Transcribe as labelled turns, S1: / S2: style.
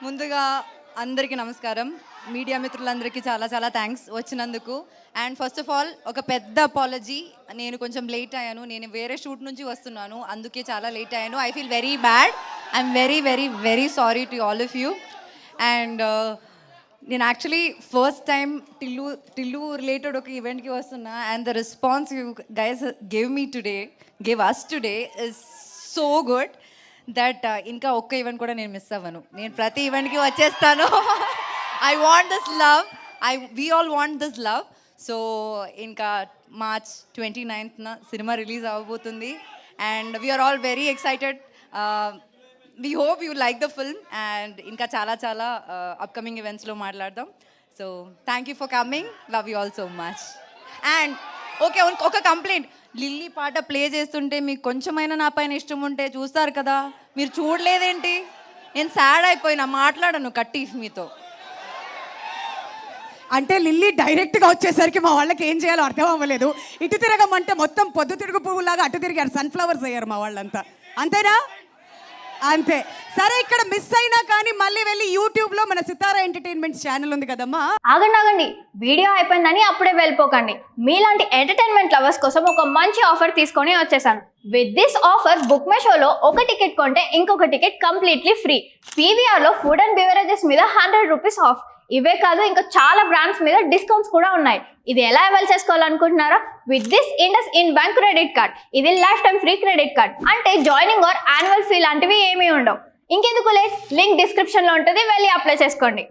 S1: ముందుగా అందరికీ నమస్కారం. మీడియా మిత్రులందరికీ చాలా చాలా థ్యాంక్స్ వచ్చినందుకు. అండ్ ఫస్ట్ ఆఫ్ ఆల్ ఒక పెద్ద అపాలజీ. నేను కొంచెం లేట్ అయ్యాను. నేను వేరే షూట్ నుంచి వస్తున్నాను, అందుకే చాలా లేట్ అయ్యాను. I feel very bad. I'm very very very sorry to all of you. And నేను actually first time Tillu related ఒక ఈవెంట్కి వస్తున్నా. And the response you guys give us today is so good that ఇంకా ఒక్క event కూడా నేను miss అవ్వను. నేను ప్రతి ఈవెంట్కి వచ్చేస్తాను. I want this love. We all want this love. So ఇంకా మార్చ్ 29th సినిమా రిలీజ్ అవ్వబోతుంది. And we are all very excited. We hope you like the film. And ఇంకా చాలా చాలా అప్కమింగ్ ఈవెంట్స్లో మాట్లాడదాం. So thank you for coming. Love you all so much. And okay, ఒక complaint. లిల్లీ పాట ప్లే చేస్తుంటే మీకు కొంచెమైనా నా పైన ఇష్టం ఉంటే చూస్తారు కదా, మీరు చూడలేదేంటి? నేను సాడ్ అయిపోయినా, మాట్లాడను కట్టి మీతో.
S2: అంటే లిల్లీ డైరెక్ట్గా వచ్చేసరికి మా వాళ్ళకి ఏం చేయాలో అర్థం అవ్వలేదు. ఇటు తిరగమంటే మొత్తం పొద్దు తిరుగు పువ్వులాగా అటు తిరిగారు, సన్ఫ్లవర్స్ అయ్యారు మా వాళ్ళంతా. అంతేనా? అంతే. సరే, ఇక్కడ మిస్ అయినా కానీ మళ్ళీ వెళ్ళి యూట్యూబ్లో మన సితారా ఎంటర్టైన్మెంట్స్ ఛానల్ ఉంది కదమ్మా.
S3: ఆగండి, వీడియో అయిపోయిందని అప్పుడే వెళ్ళిపోకండి. మీలాంటి ఎంటర్టైన్మెంట్ లవర్స్ కోసం ఒక మంచి ఆఫర్ తీసుకొని వచ్చేసాను. With this offer book my షోలో ఒక టికెట్ కొంటే ఇంకొక టికెట్ కంప్లీట్లీ ఫ్రీ. పీవీఆర్లో ఫుడ్ అండ్ బెవరేజెస్ మీద 100 రూపీస్ ఆఫ్. ఇవే కాదు, ఇంకా చాలా బ్రాండ్స్ మీద డిస్కౌంట్స్ కూడా ఉన్నాయి. ఇది ఎలా అవైల్ చేసుకోవాలనుకుంటున్నారా? With this IndusInd bank credit card. ఇది life time free credit card. అంటే జాయినింగ్ ఆర్ యాన్యువల్ ఫీ లాంటివి ఏమీ ఉండవు. ఇంకెందుకు లేట్, లింక్ డిస్క్రిప్షన్లో ఉంటుంది, వెళ్ళి అప్లై చేసుకోండి.